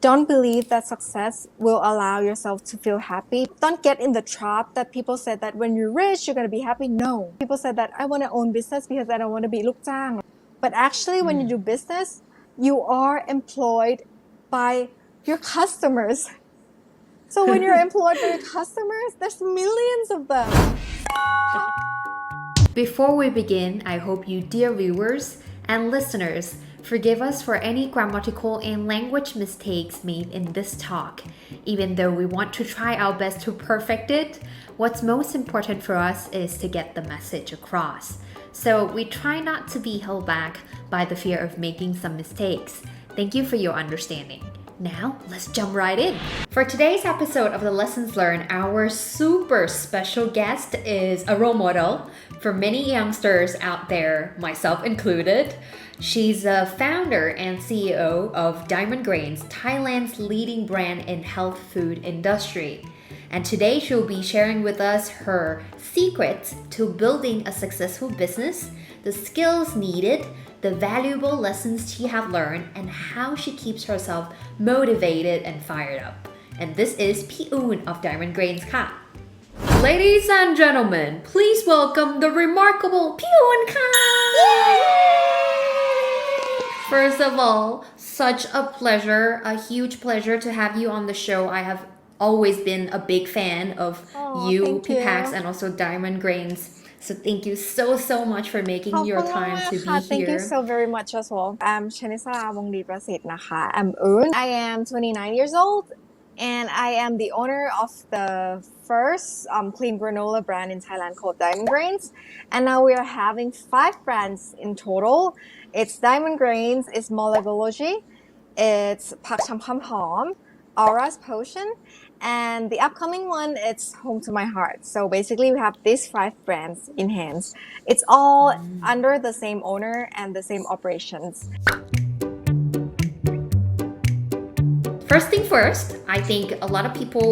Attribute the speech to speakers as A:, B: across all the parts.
A: Don't believe that success will allow yourself to feel happy. Don't get in the trap that people said that when you're rich, you're going to be happy. No. People said that I want to own business because I don't want to be ลูกจ้าง But actually, when you do business, you are employed by your customers. So when you're employed by your customers, there's millions of them.
B: Before we begin, I hope you, dear viewers and listeners, forgive us for any grammatical and language mistakes made in this talk. Even though we want to try our best to perfect it, what's most important for us is to get the message across. So we try not to be held back by the fear of making some mistakes. Thank you for your understanding. Now, let's jump right in. For today's episode of the Lessons Learned, our super special guest is a role model for many youngsters out there, myself included. She's a founder and CEO of Diamond Grains, Thailand's leading brand in health food industry. And today she'll be sharing with us her secrets to building a successful business, the skills needed, the valuable lessons she has learned, and how she keeps herself motivated and fired up. And this is Pi-un of Diamond Grains ค่ะ Ladies and gentlemen, please welcome the remarkable Pi-un ค่ะ First of all, such a pleasure, a huge pleasure to have you on the show. I have always been a big fan of you, P-Pax, and also Diamond Grains. So thank you so much for making your time to be here.
A: Thank you so very much as well. I'm Shanisara Wongdi-Prasit นะคะ I'm Un. I am 29 years old and I am the owner of the first clean granola brand in Thailand called Diamond Grains. And now we are having 5 brands in total. It's Diamond Grains, it's Molebology, it's Pak Cham Kham Hom, Aura's Potion, and the upcoming one, it's Home to My Heart. So basically, we have these 5 brands in hands. It's all under the same owner and the same operations.
B: First thing first, I think a lot of people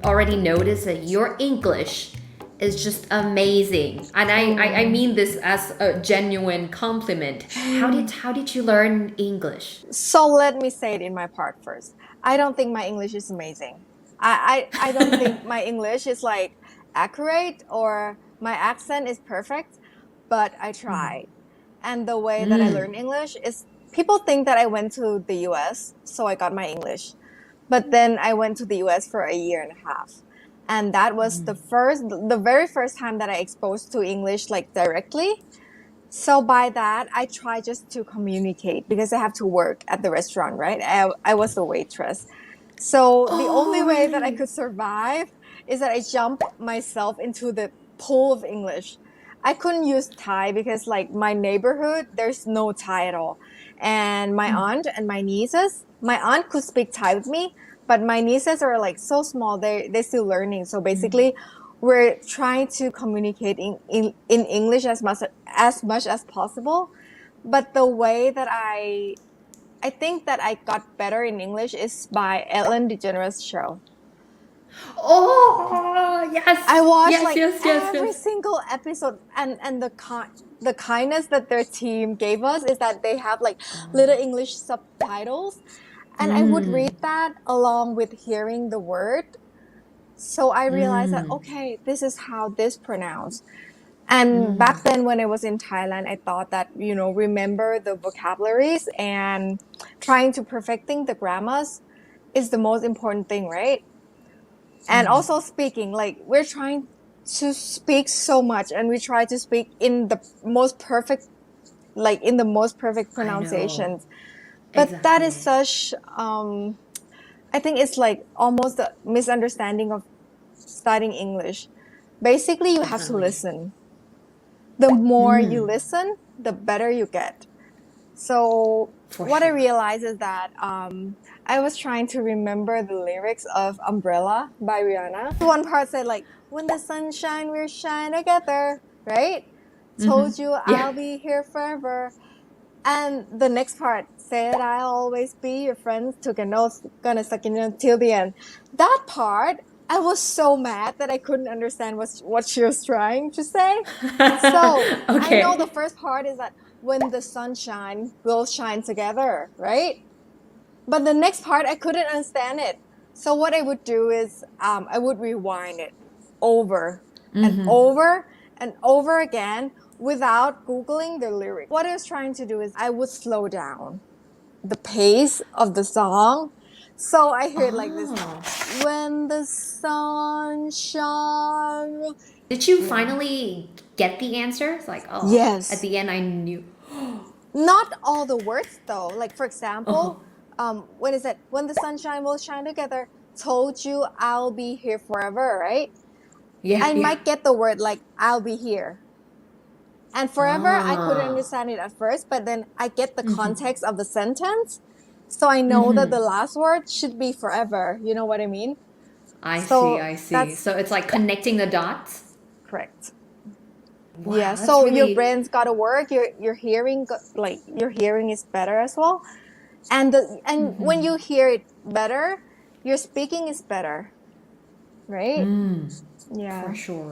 B: already notice that your English is just amazing. And I mean this as a genuine compliment. How did you learn English?
A: So let me say it in my part first. I don't think my English is amazing. I don't think my English is like accurate or my accent is perfect, but I try. And the way that I learn English is people think that I went to the US, so I got my English. But then I went to the US for a year and a half. And that was the very first time that I exposed to English like directly. So by that, I try just to communicate because I have to work at the restaurant, right? I was the waitress. So the only way that I could survive is that I jump myself into the pool of English. I couldn't use Thai because like my neighborhood, there's no Thai at all. And my aunt and my nieces, my aunt could speak Thai with me, but my nieces are like so small, they're still learning. So basically, we're trying to communicate in English as much as possible. But the way that I think that I got better in English is by Ellen DeGeneres' show.
B: Oh, yes.
A: I watched every
B: yes.
A: single episode and the kindness that their team gave us is that they have like little English subtitles. And I would read that along with hearing the word. So I realized that, okay, this is how this pronounced. And back then when I was in Thailand, I thought that, remember the vocabularies and trying to perfecting the grammars is the most important thing, right? And also speaking, like we're trying to speak so much and we try to speak in the most perfect pronunciations. But that is such, I think it's like almost a misunderstanding of studying English. Basically, you have to listen. The more you listen, the better you get. So what I realized is that I was trying to remember the lyrics of Umbrella by Rihanna. One part said like, when the sun shines, we'll shine together, right? Told you I'll be here forever. And the next part said, I'll always be your friend, took an oath, gonna suck in till the end. That part, I was so mad that I couldn't understand what she was trying to say. So I know the first part is that when the sun shines, we'll shine together, right? But the next part, I couldn't understand it. So what I would do is I would rewind it over and over and over again without Googling the lyric. What I was trying to do is I would slow down the pace of the song. So I hear it like this. When the sun shines.
B: Did you finally get the answer? It's like, oh,
A: Yes.
B: at the end I knew.
A: Not all the words though. Like for example, what is it? When the sunshine will shine together. Told you I'll be here forever, right?
B: Yeah,
A: I might get the word like I'll be here. And forever, I couldn't understand it at first, but then I get the context of the sentence. So I know that the last word should be forever. You know what I mean?
B: I
A: So
B: see. So it's like connecting the dots.
A: Correct.
B: Wow,
A: Yeah.
B: that's
A: So
B: really...
A: your brain's got to work. Your hearing, like your hearing is better as well. And when you hear it better, your speaking is better, right? Yeah.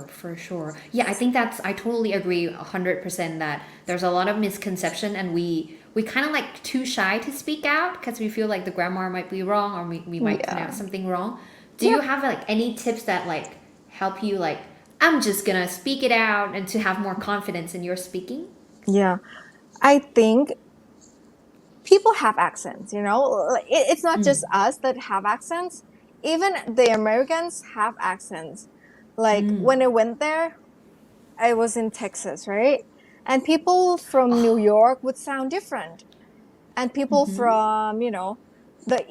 B: For sure. Yeah, I think I totally agree 100% that there's a lot of misconception and we kind of like too shy to speak out because we feel like the grammar might be wrong or we might pronounce something wrong. Do you have like any tips that like help you like, I'm just gonna speak it out and to have more confidence in your speaking?
A: Yeah. I think people have accents, you know? It's not just us that have accents. Even the Americans have accents. Like when I went there, I was in Texas, right? And people from New York would sound different. And people from, you know, the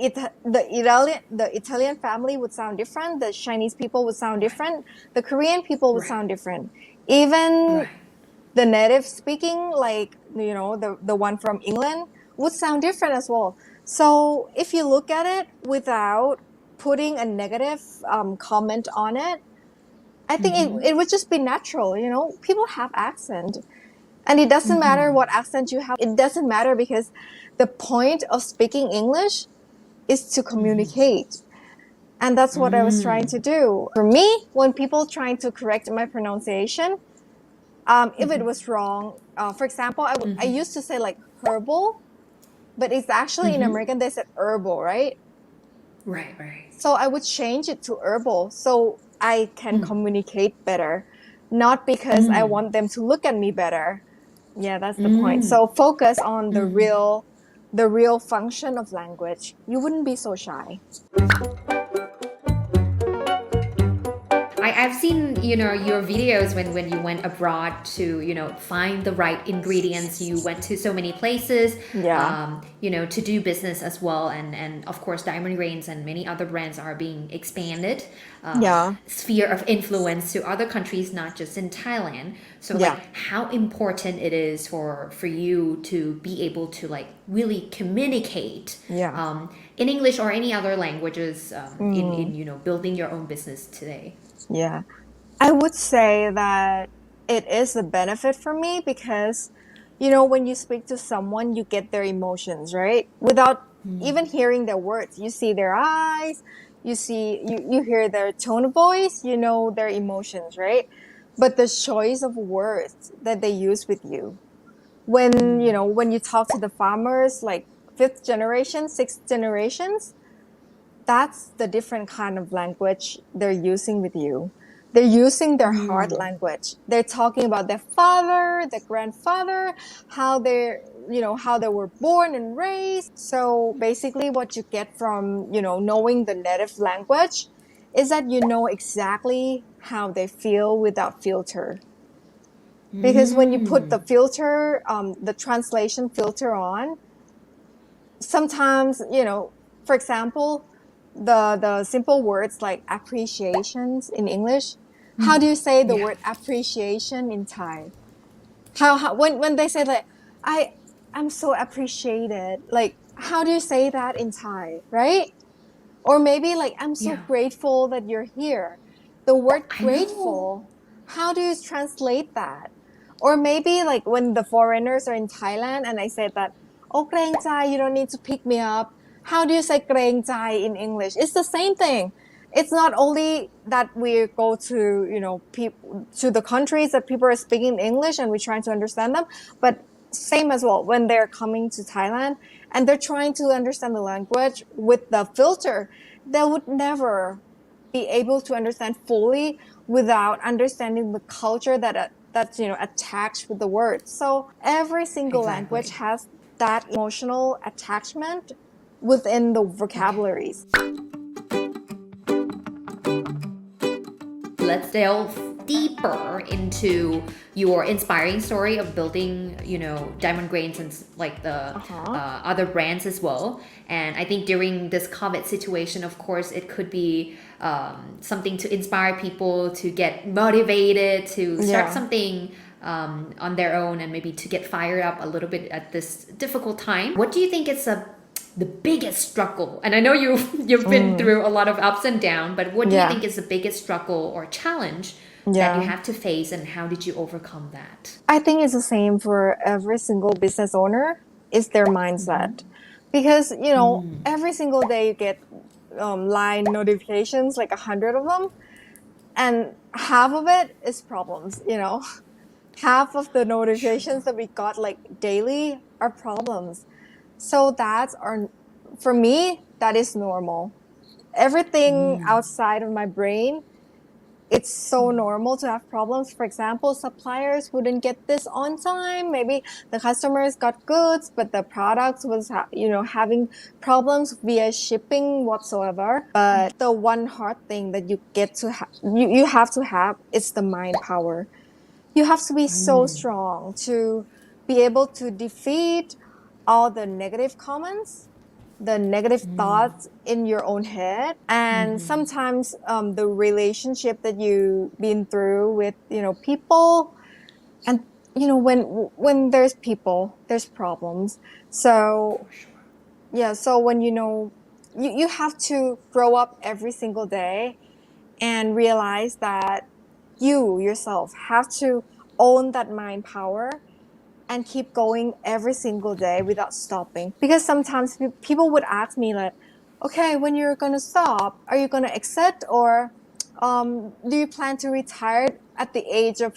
A: Italian family would sound different. The Chinese people would sound different. The Korean people would sound different. Even the native speaking, like, you know, the one from England would sound different as well. So if you look at it without putting a negative comment on it, I think it would just be natural, you know. People have accent. And it doesn't matter what accent you have. It doesn't matter because the point of speaking English is to communicate. And that's what I was trying to do. For me, when people trying to correct my pronunciation, if it was wrong, for example, I used to say like herbal, but it's actually in American, they said herbal, right?
B: Right.
A: So I would change it to herbal so I can communicate better, not because I want them to look at me better. Yeah, that's the point. So focus on the real function of language. You wouldn't be so shy.
B: I've seen, you know, your videos when you went abroad to, you know, find the right ingredients. You went to so many places, you know, to do business as well. And of course, Diamond Grains and many other brands are being expanded. Sphere of influence to other countries, not just in Thailand. So like how important it is for you to be able to like really communicate in English or any other languages in, you know, building your own business today.
A: Yeah, I would say that it is a benefit for me because, you know, when you speak to someone, you get their emotions, right? Without even hearing their words. You see their eyes, you hear their tone of voice, you know their emotions, right? But the choice of words that they use with you. When, you know, when you talk to the farmers, like 5th generation, 6th generations, that's the different kind of language they're using with you. They're using their heart language. They're talking about their father, their grandfather, how they were born and raised. So basically what you get from, you know, knowing the native language is that you know exactly how they feel without filter. Because when you put the filter, the translation filter on, sometimes, you know, for example, the simple words like appreciations in English. How do you say the word appreciation in Thai? How when they say like I'm so appreciated, like how do you say that in Thai, right? Or maybe like I'm so grateful that you're here. The word grateful, how do you translate that? Or maybe like when the foreigners are in Thailand and I said that, oh, เกรงใจ, you don't need to pick me up. How do you say เกรงใจ in English? It's the same thing. It's not only that we go to, you know, to the countries that people are speaking English and we're trying to understand them, but same as well when they're coming to Thailand and they're trying to understand the language with the filter, they would never be able to understand fully without understanding the culture that's attached with the word. So every single language has that emotional attachment within the vocabularies.
B: Let's delve deeper into your inspiring story of building, Diamond Grains and like the other brands as well. And I think during this COVID situation, of course, it could be something to inspire people to get motivated to start something on their own and maybe to get fired up a little bit at this difficult time. What do you think is the biggest struggle? And I know you've been through a lot of ups and downs, but what do you think is the biggest struggle or challenge that you have to face, and how did you overcome that?
A: I think it's the same for every single business owner, is their mindset. Because, every single day you get line notifications, like 100 of them, and half of it is problems, Half of the notifications that we got like daily are problems. So for me, that is normal. Everything outside of my brain, it's so normal to have problems. For example, suppliers wouldn't get this on time. Maybe the customers got goods, but the product was, having problems via shipping whatsoever. But the one hard thing that you get to you have to have is the mind power. You have to be so strong to be able to defeat all the negative comments, the negative thoughts in your own head, and sometimes the relationship that you've been through with people, and when there's people, there's problems. So so when you have to grow up every single day and realize that you yourself have to own that mind power and keep going every single day without stopping. Because sometimes people would ask me like, okay, when you're gonna stop, are you gonna exit, or do you plan to retire at the age of,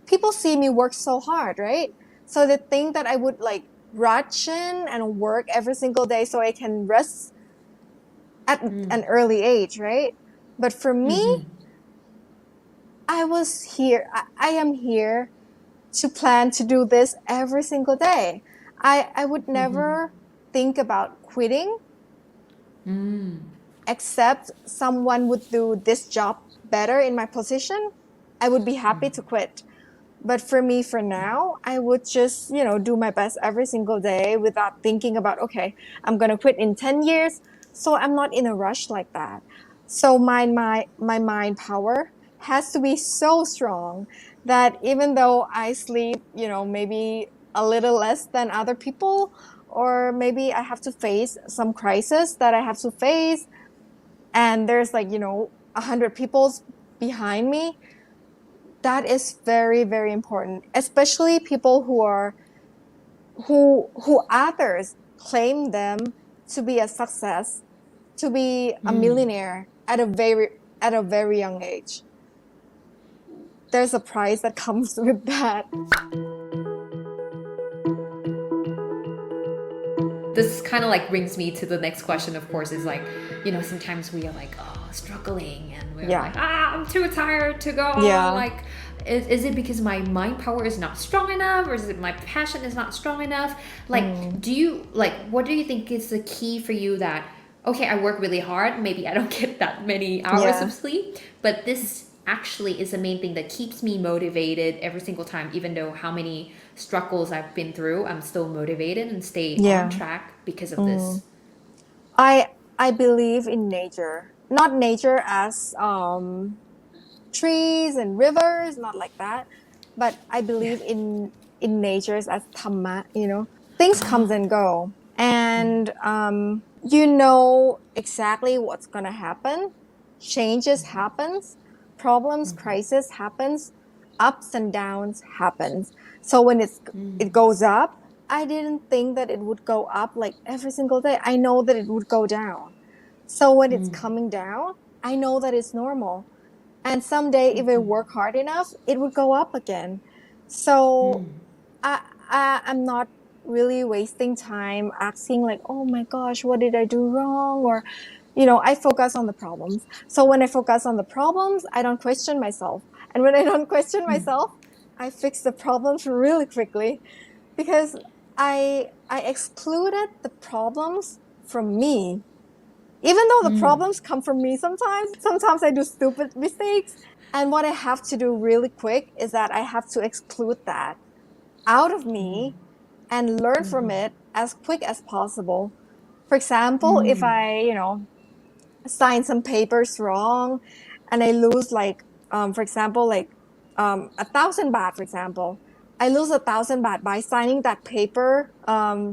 A: people see me work so hard, right? So they think that I would like rush in and work every single day so I can rest at an early age, right? But for me, I am here to plan to do this every single day. I would never think about quitting, except someone would do this job better in my position. I would be happy to quit. But for me, for now, I would just, do my best every single day without thinking about, okay, I'm going to quit in 10 years. So I'm not in a rush like that. So my mind power has to be so strong that even though I sleep, maybe a little less than other people, or maybe I have to face some crisis that I have to face, and there's 100 people behind me, that is very, very important, especially people who others claim them to be a success, to be a millionaire at a very young age. There's a price that comes with that.
B: This kind of brings me to the next question, of course, is sometimes we are struggling and we're I'm too tired to go. Is it because my mind power is not strong enough, or is it my passion is not strong enough? Do you what do you think is the key for you that, okay, I work really hard, maybe I don't get that many hours of sleep, but this actually is the main thing that keeps me motivated every single time, even though how many struggles I've been through, I'm still motivated and stay on track because of this.
A: I believe in nature, not nature as trees and rivers, not like that, but I believe in nature as dhamma, things comes and go, and exactly what's gonna happen. Changes happens, problems, crisis happens, ups and downs happens. So when it goes up, I didn't think that it would go up every single day. I know that it would go down. So when it's coming down, I know that it's normal. And someday, if I work hard enough, it would go up again. So I'm not really wasting time asking like, oh my gosh, what did I do wrong? Or, I focus on the problems. So when I focus on the problems, I don't question myself. And when I don't question myself, I fix the problems really quickly because I excluded the problems from me. Even though the problems come from me sometimes I do stupid mistakes. And what I have to do really quick is that I have to exclude that out of me and learn from it as quick as possible. For example, if I, sign some papers wrong and I lose like, for example, like 1,000 baht, for example, I lose 1,000 baht by signing that paper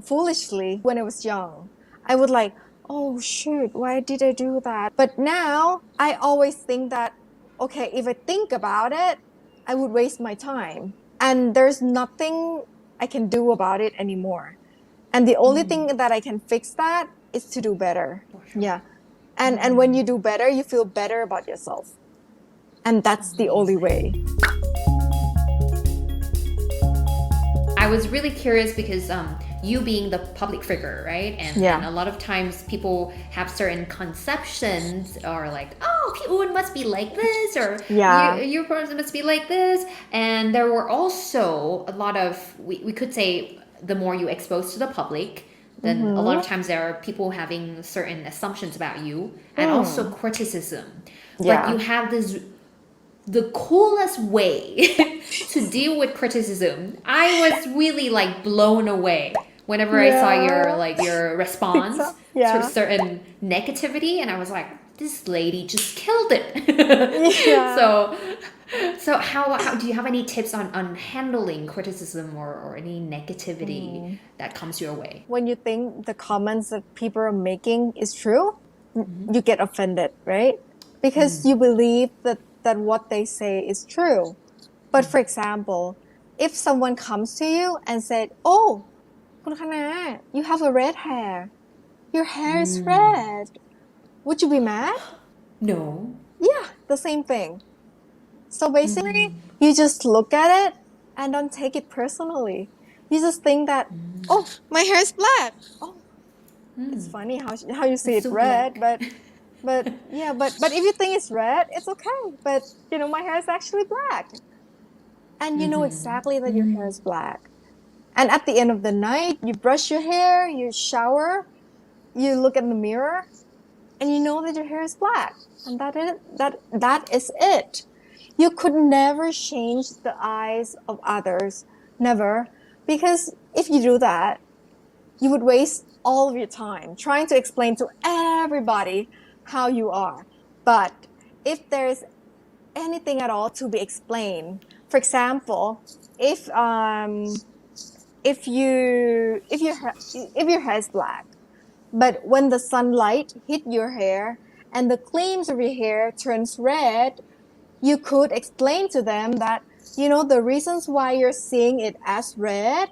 A: foolishly when I was young. I would like, oh shoot, why did I do that? But now I always think that, okay, if I think about it, I would waste my time. And there's nothing I can do about it anymore. And the only thing that I can fix that is to do better. Yeah. And when you do better, you feel better about yourself. And that's the only way.
B: I was really curious because you being the public figure, right? And a lot of times people have certain conceptions or like, oh, people must be like this or your person must be like this. And there were also a lot of, we could say, the more you expose to the public, then a lot of times there are people having certain assumptions about you and also criticism. But you have the coolest way to deal with criticism. I was really like blown away whenever I saw your response to certain negativity, and I was like, this lady just killed it. So how do you have any tips on handling criticism or any negativity that comes your way?
A: When you think the comments that people are making is true, you get offended, right? Because you believe that what they say is true. But for example, if someone comes to you and said, oh, Kun Khana, you have a red hair. Your hair is red. Would you be mad?
B: No.
A: Yeah, the same thing. So basically, you just look at it and don't take it personally. You just think that, oh, my hair is black. Oh, it's funny how you see it red, but if you think it's red, it's okay. But my hair is actually black, and you know exactly that your hair is black. And at the end of the night, you brush your hair, you shower, you look in the mirror, and you know that your hair is black, and that is it. You could never change the eyes of others, never, because if you do that, you would waste all of your time trying to explain to everybody how you are. But if there's anything at all to be explained, for example, if your hair is black, but when the sunlight hit your hair and the gleams of your hair turns red, you could explain to them that the reasons why you're seeing it as red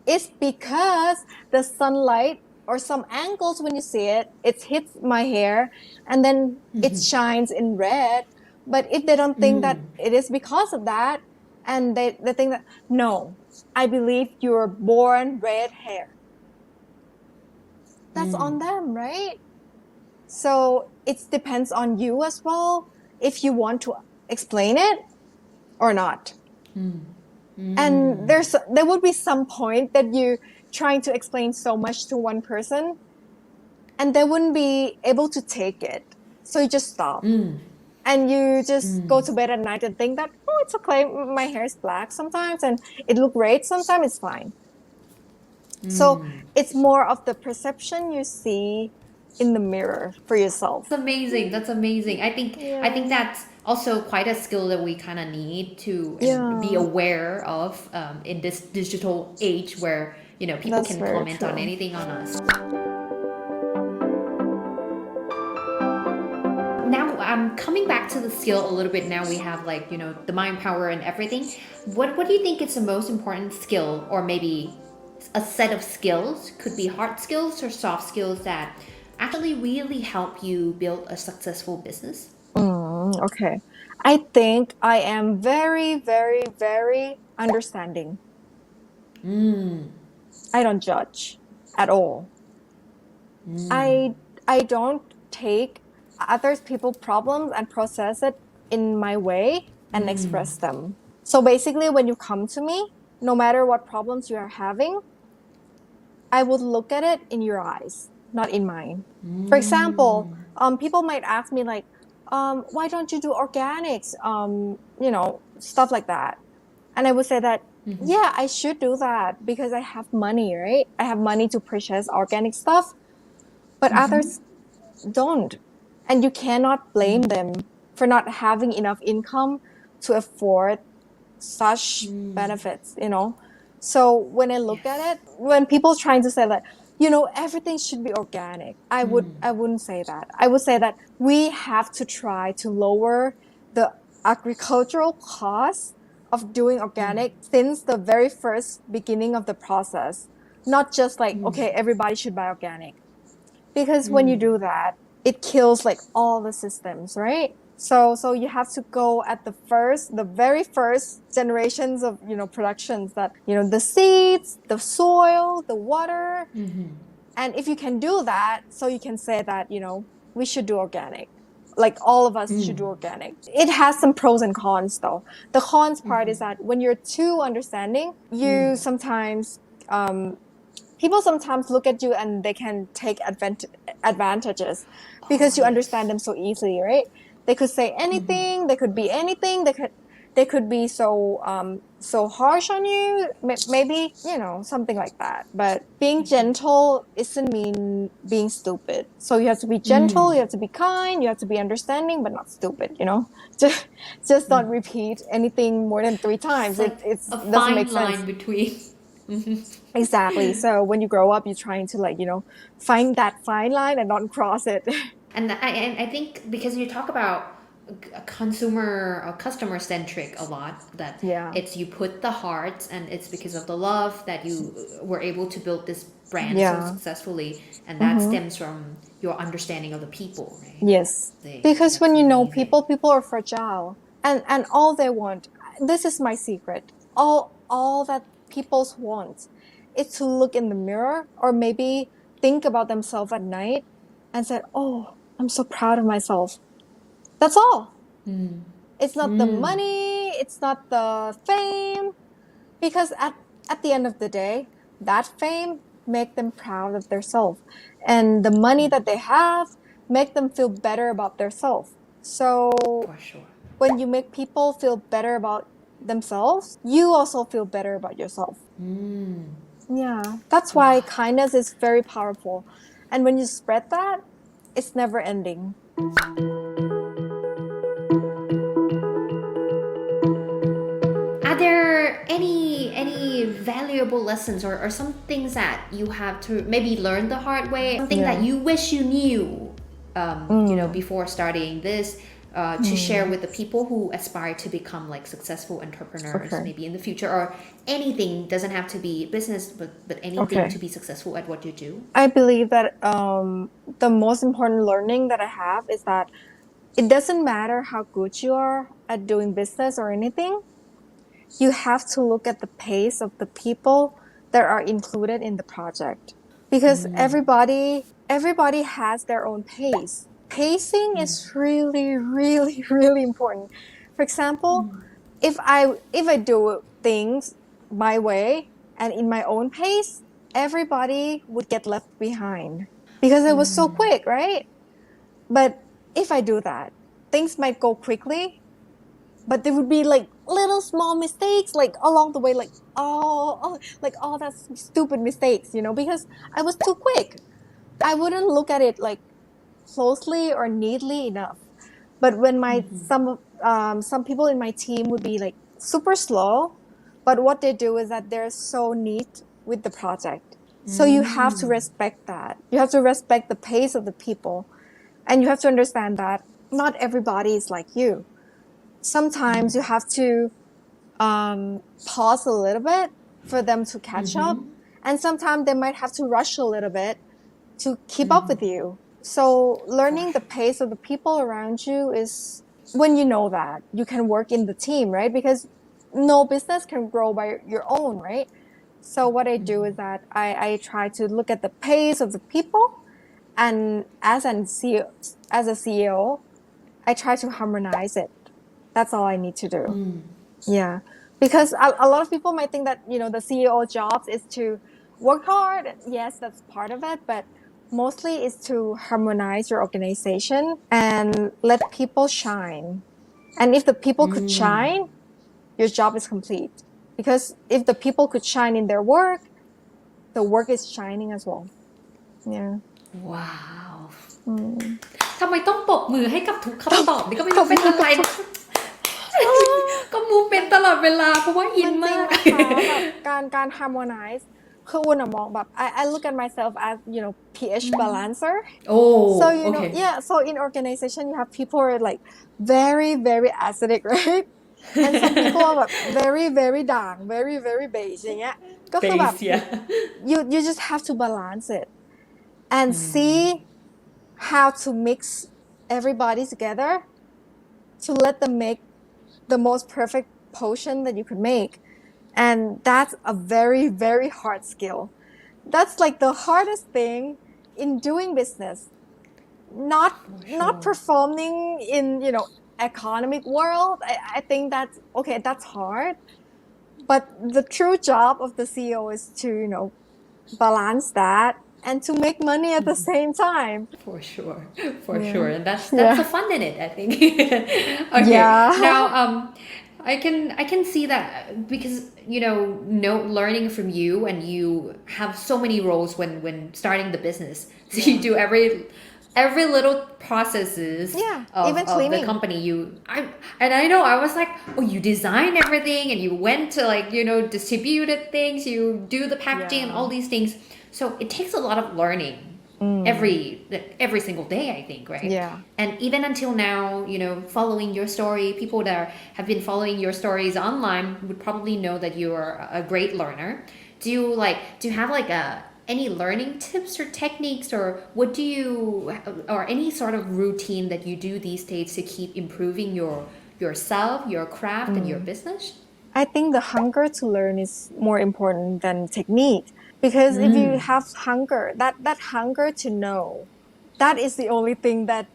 A: is because the sunlight or some angles when you see it hits my hair and then it shines in red. But if they don't think that it is because of that, and they think that, no, I believe you're born red hair. That's on them, right? So it depends on you as well if you want to explain it or not. And there would be some point that you're trying to explain so much to one person and they wouldn't be able to take it. So you just stop. And you just go to bed at night and think that, oh, it's okay, my hair is black sometimes and it looks great, sometimes it's fine. So it's more of the perception you see in the mirror for yourself.
B: That's amazing. That's amazing. I think that's also quite a skill that we kind of need to be aware of in this digital age where people
A: That's
B: can
A: very
B: comment on
A: true.
B: anything on us. Now I'm coming back to the skill a little bit. Now we have the mind power and everything. What do you think is the most important skill, or maybe a set of skills, could be hard skills or soft skills, that actually really help you build a successful business?
A: Okay. I think I am very, very, very understanding. I don't judge at all. I don't take others people's problems and process it in my way and express them. So basically when you come to me, no matter what problems you are having, I would look at it in your eyes, not in mine. For example, people might ask me like, why don't you do organics? Stuff like that. And I would say that, yeah, I should do that because I have money, right? I have money to purchase organic stuff, but others don't. And you cannot blame them for not having enough income to afford such benefits, So when I look at it, when people trying to say that, everything should be organic, I wouldn't say that. I would say that we have to try to lower the agricultural cost of doing organic since the very first beginning of the process. Not just like, okay, everybody should buy organic. Because when you do that, it kills like all the systems, right? So you have to go at the very first generations of, productions that, the seeds, the soil, the water. And if you can do that, so you can say that, we should do organic. Like all of us should do organic. It has some pros and cons though. The cons part is that when you're too understanding, you sometimes, people sometimes look at you and they can take advantages because you understand them so easily, right? They could say anything. They could be anything. They could be so harsh on you. Maybe something like that. But being gentle doesn't mean being stupid. So you have to be gentle. You have to be kind. You have to be understanding, but not stupid. Just don't repeat anything more than 3 times.
B: It's like
A: It
B: a
A: doesn't
B: fine
A: make sense.
B: line between.
A: Exactly. So when you grow up, you're trying to find that fine line and not cross it.
B: And I think because you talk about a consumer or customer centric a lot, that
A: Yeah.
B: it's you put the heart and it's because of the love that you were able to build this brand so successfully, and that stems from your understanding of the people, right?
A: Yes. Because when
B: amazing.
A: people are fragile and all they want, this is my secret. All that people want is to look in the mirror or maybe think about themselves at night and say, "Oh, I'm so proud of myself." That's all. It's not the money, it's not the fame, because at the end of the day, that fame make them proud of themselves, and the money that they have make them feel better about themselves. So
B: For sure.
A: when you make people feel better about themselves, you also feel better about yourself. Yeah, that's why kindness is very powerful, and when you spread that, it's never ending.
B: Are there any valuable lessons or some things that you have to maybe learn the hard way? Something that you wish you knew, before starting this, to share with the people who aspire to become like successful entrepreneurs, maybe in the future, or anything, doesn't have to be business, but anything to be successful at what you do?
A: I believe that the most important learning that I have is that it doesn't matter how good you are at doing business or anything. You have to look at the pace of the people that are included in the project, because everybody has their own pace. Pacing is really, really, really important. For example, if I do things my way and in my own pace, everybody would get left behind because it was so quick, right? But if I do that, things might go quickly, but there would be like little small mistakes like along the way, like that's stupid mistakes, because I was too quick. I wouldn't look at it like closely or neatly enough. But when some people in my team would be like super slow, but what they do is that they're so neat with the project. So you have to respect that. You have to respect the pace of the people, and you have to understand that not everybody is like you. Sometimes you have to pause a little bit for them to catch up, and sometimes they might have to rush a little bit to keep up with you. So learning the pace of the people around you is when you know that you can work in the team, right? Because no business can grow by your own, right? So what I do is that I try to look at the pace of the people, and as a CEO, I try to harmonize it. That's all I need to do. Yeah, because a lot of people might think that the CEO job is to work hard. Yes, that's part of it, but mostly is to harmonize your organization and let people shine. And if the people could shine, your job is complete. Because if the people could shine in their work, the work is shining as well. Yeah.
B: ว้าวทำไมต้องปรบมือให้กับทุกคำตอบนี่ก็ไม่รู้เป็นอะไร ก็มูฟเป็นตลอดเวลาเพราะว่าอินมาก
A: การ harmonize คืออุ่นมองแบบ I look at myself as pH balancer. So so in organization you have people who are like very very acidic, right? And some people are แบบ very very ด่าง very very beige อย่างเงี้ยก็คือแบบ you just have to balance it and see how to mix everybody together to let them make the most perfect potion that you could make. And that's a very very hard skill. That's like the hardest thing in doing business. Not performing in economic world. I think that's hard. But the true job of the CEO is to balance that and to make money at the same time.
B: For sure. And that's the fun in it, I think. Okay. Now I can see that because learning from you, and you have so many roles when starting the business. So you do every little processes of the company. I know I was like, you design everything, and you went to distributed things, you do the packaging and all these things. So it takes a lot of learning every single day, I think, right?
A: Yeah.
B: And even until now, following your story, people that have been following your stories online would probably know that you are a great learner. Do you have any learning tips or techniques, or or any sort of routine that you do these days to keep improving yourself, your craft, and your business?
A: I think the hunger to learn is more important than technique. Because if you have hunger, that hunger to know, that is the only thing that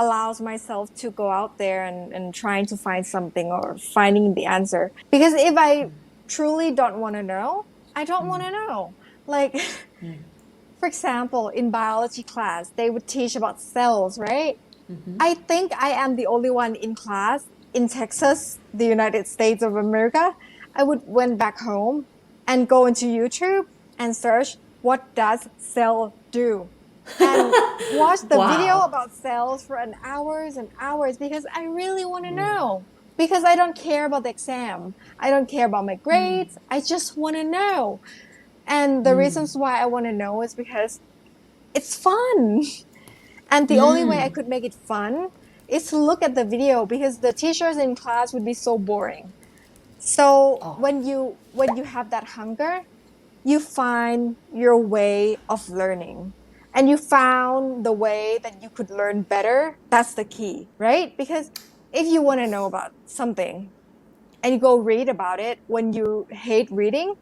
A: allows myself to go out there and trying to find something or finding the answer. Because if I truly don't want to know, I don't want to know. Like, for example, in biology class, they would teach about cells, right? I think I am the only one in class in Texas, the United States of America. I would went back home and go into YouTube and search what does cell do, and watch the video about cells for hours and hours because I really want to know. Because I don't care about the exam, I don't care about my grades. I just want to know, and the reasons why I want to know is because it's fun. And the only way I could make it fun is to look at the video, because the teachers in class would be so boring. So when you have that hunger, you find your way of learning, and you found the way that you could learn better. That's the key, right? Because if you want to know about something and you go read about it when you hate reading,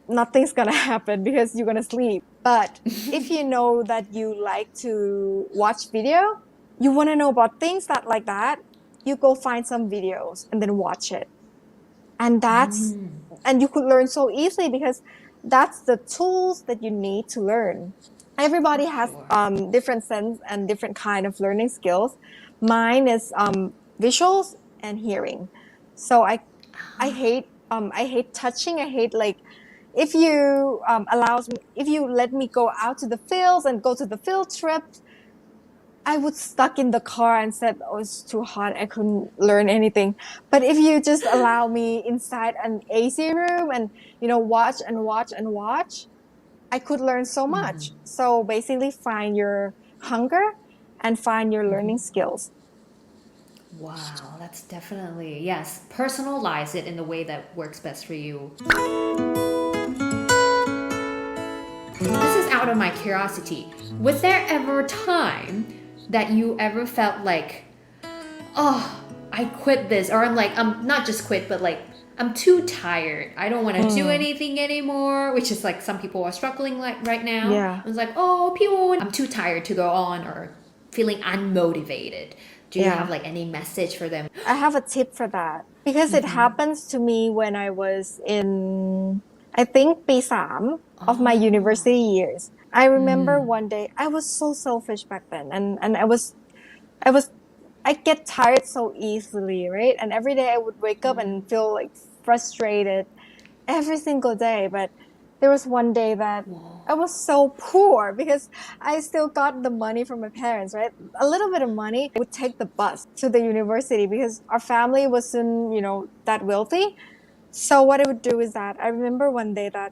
A: nothing's gonna happen because you're gonna sleep. But if you know that you like to watch video, you want to know about things like that, you go find some videos and then watch it. And and you could learn so easily because that's the tools that you need to learn. Everybody has different sense and different kind of learning skills. Mine is visuals and hearing. So I hate touching. I hate if you let me go out to the fields and go to the field trips, I would stuck in the car and said, it's too hot, I couldn't learn anything. But if you just allow me inside an AC room and watch and watch and watch, I could learn so much. So basically find your hunger and find your learning skills.
B: Wow, that's definitely, yes, personalize it in the way that works best for you. This is out of my curiosity. Was there ever a time that you ever felt like, I quit this, or I'm not just quit, but I'm too tired. I don't want to do anything anymore, which is like some people are struggling like right now.
A: Yeah.
B: It's like, oh, Piyun, I'm too tired to go on or feeling unmotivated. Do you have like any message for them?
A: I have a tip for that because it happens to me when I was in, I think, ปี 3 of my university years. I remember one day I was so selfish back then, and I get tired so easily, right? And every day I would wake up and feel like frustrated every single day. But there was one day that I was so poor because I still got the money from my parents, right? A little bit of money. I would take the bus to the university because our family wasn't, that wealthy. So what I would do is that I remember one day that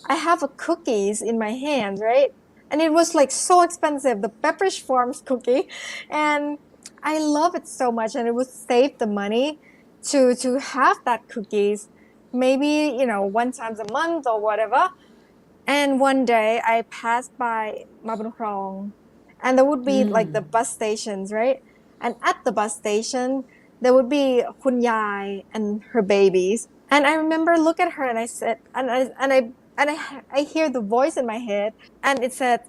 A: I have a cookies in my hands, right? And it was like so expensive, the Pepperidge Farms cookie. And I love it so much, and it would save the money to have that cookies, maybe, one times a month or whatever. And one day I passed by Mabunkhrong, and there would be like the bus stations, right? And at the bus station, there would be Kun Yai and her babies. And I remember look at her and I said, I hear the voice in my head, and it said,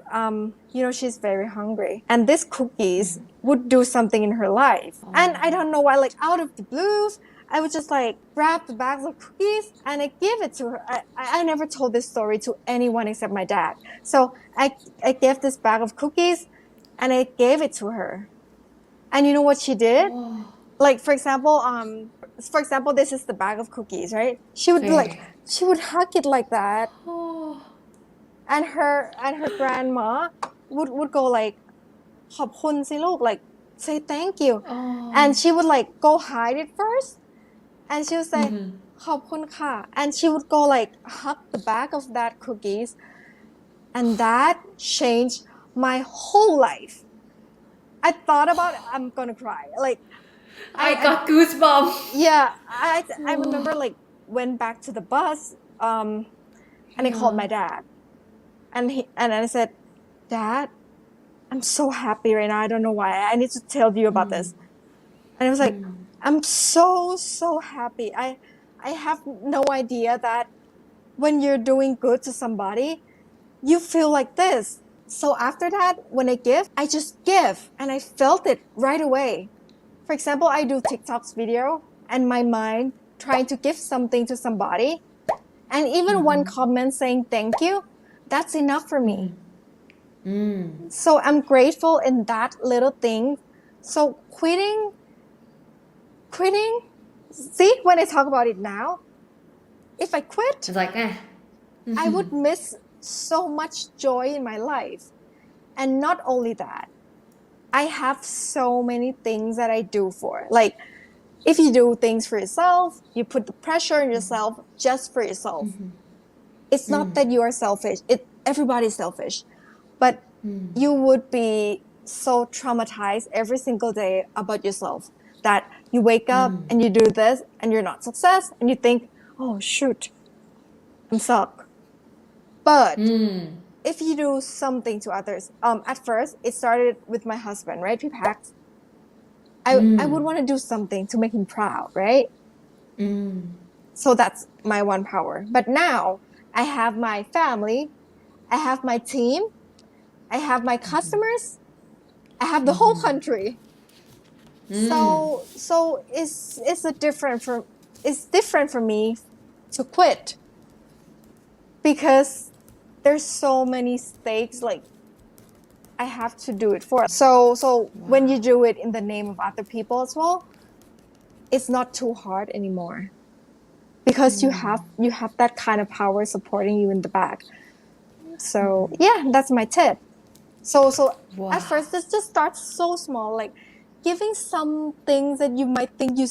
A: she's very hungry. And these cookies would do something in her life. And I don't know why, like out of the blues, I would just like grab the bags of cookies and I give it to her. I never told this story to anyone except my dad. So I gave this bag of cookies and I gave it to her. And you know what she did? Like, for example, this is the bag of cookies, right? She would she would hug it like that. And her grandma would go like, ขอบคุณสิลูก, like say thank you. And she would like go hide it first. And she would say, ขอบคุณค่ะ. And she would go like hug the back of that cookies. And that changed my whole life. I thought about it, I'm gonna cry. Like,
B: I got goosebumps.
A: Yeah, I remember like went back to the bus, and I called my dad. And I said, Dad, I'm so happy right now. I don't know why. I need to tell you about this. And I was like, I'm so happy. I have no idea that when you're doing good to somebody, you feel like this. So after that, when I give, I just give. And I felt it right away. For example, I do TikTok's video and my mind trying to give something to somebody. And even one comment saying thank you, that's enough for me. So I'm grateful in that little thing. So quitting, see, when I talk about it now, if I quit,
B: It's like,
A: I would miss so much joy in my life. And not only that, I have so many things that I do for. Like, if you do things for yourself, you put the pressure on yourself just for yourself. It's not that you are selfish. Everybody's selfish. But you would be so traumatized every single day about yourself that you wake up and you do this and you're not success and you think, oh shoot, I'm suck. But if you do something to others, at first it started with my husband, right? Pipax. I would want to do something to make him proud, right? So that's my one power. But now I have my family, I have my team, I have my customers, I have the whole country. So it's different for me to quit because there's so many stakes, like I have to do it for. So when you do it in the name of other people as well, it's not too hard anymore because you have that kind of power supporting you in the back. So yeah, that's my tip. So at first this just starts so small, like giving some things that you might think you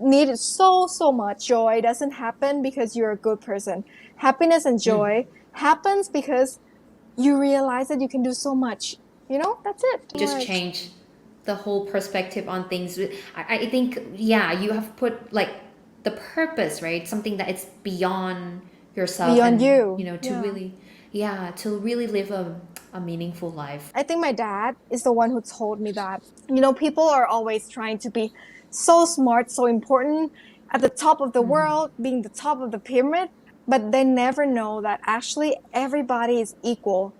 A: needed so much. Joy doesn't happen because you're a good person. Happiness and joy happens because you realize that you can do so much. That's it.
B: Just change the whole perspective on things. I think, you have put like the purpose, right? Something that it's beyond yourself.
A: Beyond you.
B: To really live a meaningful life.
A: I think my dad is the one who told me that, people are always trying to be so smart, so important, at the top of the world, being the top of the pyramid, but they never know that actually everybody is equal.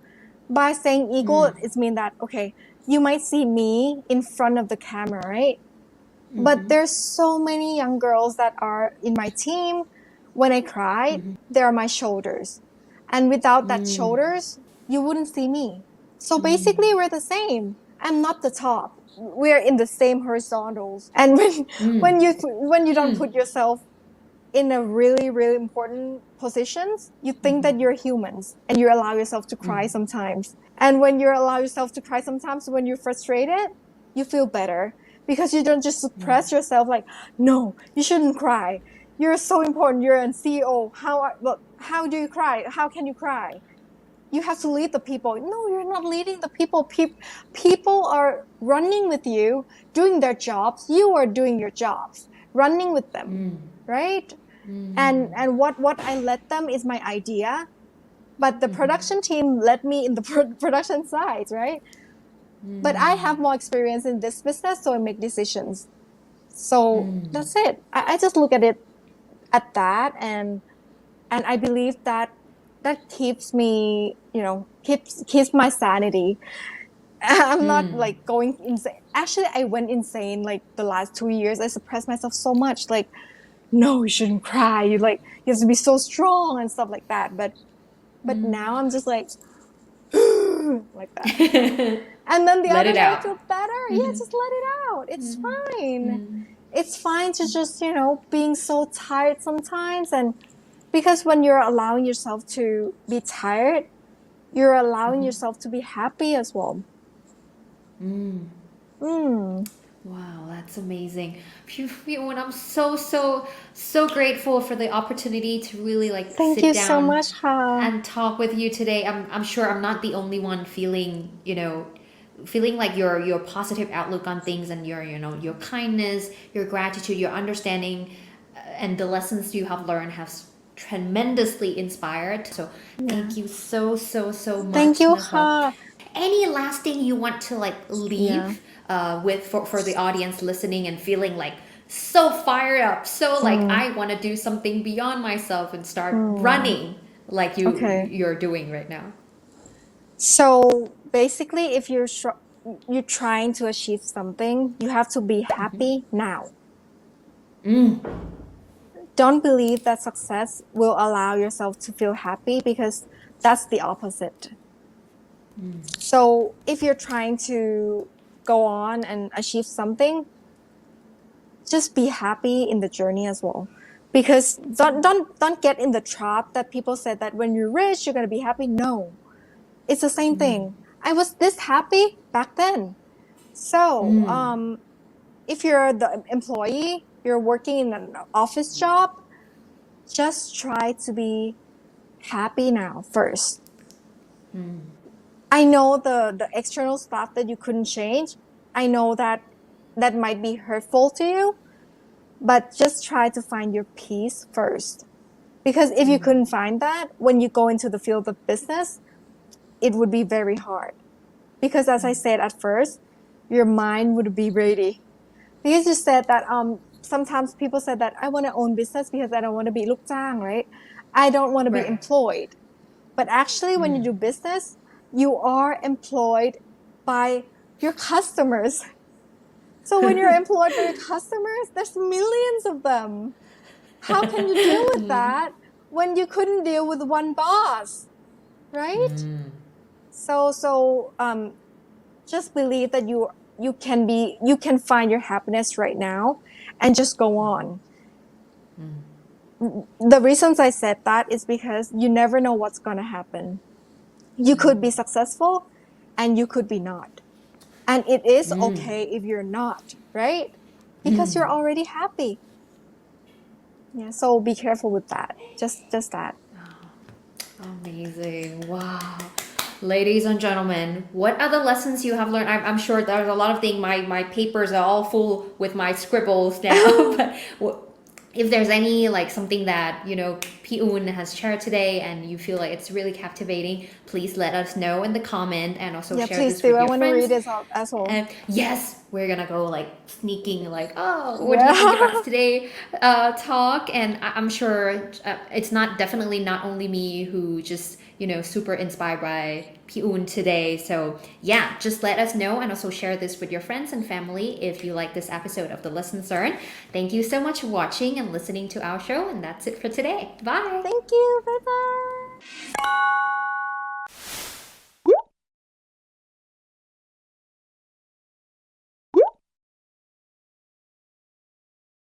A: By saying equal, it means that, okay, you might see me in front of the camera, right? But there's so many young girls that are in my team. When I cry, they are my shoulders. And without that shoulders, you wouldn't see me. So basically, we're the same. I'm not the top. We're in the same horizontals. And when you don't put yourself in a really, really important positions, you think that you're humans and you allow yourself to cry sometimes. And when you allow yourself to cry sometimes, when you're frustrated, you feel better because you don't just suppress yourself like, no, you shouldn't cry. You're so important. You're a CEO. How do you cry? How can you cry? You have to lead the people. No, you're not leading the people. People are running with you, doing their jobs. You are doing your jobs, running with them, right? And what I let them is my idea, but the production team let me in the production side, right? But I have more experience in this business, so I make decisions. So that's it. I just look at it at that, and I believe that keeps me, keeps my sanity. I'm not like going insane. Actually, I went insane like the last 2 years. I suppressed myself so much, like, no, you shouldn't cry. You have to be so strong and stuff like that. But now I'm just like, like that. And then the other day I feel better. Yeah, just let it out. It's fine. It's fine to just, being so tired sometimes. And because when you're allowing yourself to be tired, you're allowing yourself to be happy as well.
B: Wow, that's amazing. And I'm so grateful for the opportunity to really
A: Thank
B: sit
A: you
B: down
A: so much, Ha.
B: and talk with you today. I'm sure I'm not the only one feeling, feeling like your positive outlook on things and your kindness, your gratitude, your understanding, and the lessons you have learned has tremendously inspired. So thank you so much.
A: Thank you,
B: Nafa.
A: Ha.
B: Any last thing you want to leave with for the audience listening and feeling like so fired up, so I want to do something beyond myself and start running like you're doing right now?
A: So basically, if you're trying to achieve something, you have to be happy now. Don't believe that success will allow yourself to feel happy because that's the opposite. So if you're trying to go on and achieve something, just be happy in the journey as well. Because don't get in the trap that people said that when you're rich, you're going to be happy. No, it's the same thing. I was this happy back then. So if you're the employee, you're working in an office job, just try to be happy now first. I know the external stuff that you couldn't change. I know that might be hurtful to you, but just try to find your peace first. Because if you couldn't find that, when you go into the field of business, it would be very hard. Because as I said at first, your mind would be ready. Because you said that sometimes people said that I want to own business because I don't want to be ลูกจ้าง, right? I don't want to be employed. But actually, when you do business, you are employed by your customers. So when you're employed by your customers, there's millions of them. How can you deal with that when you couldn't deal with one boss, right? So just believe that you can find your happiness right now and just go on. The reasons I said that is because you never know what's going to happen. You could be successful and you could be not. And it is okay if you're not, right? Because you're already happy. Yeah, so be careful with that. Just that.
B: Amazing. Wow. Ladies and gentlemen, what are the lessons you have learned? I'm sure there's a lot of things. My papers are all full with my scribbles now. But if there's any like something that Pi-un has shared today and you feel like it's really captivating, please let us know in the comment and also
A: Yeah,
B: share
A: please
B: this
A: do.
B: with
A: I
B: your
A: want to
B: friends.
A: read this out as well.
B: And yes, we're gonna go like sneaking like, oh, what do you think about today talk? And I'm sure it's not definitely not only me who just super inspired by Pi-un today. So yeah, just let us know and also share this with your friends and family if you like this episode of the Lesson Learned. Thank you so much for watching and listening to our show, and that's it for today. Bye.
A: Thank you. Bye bye.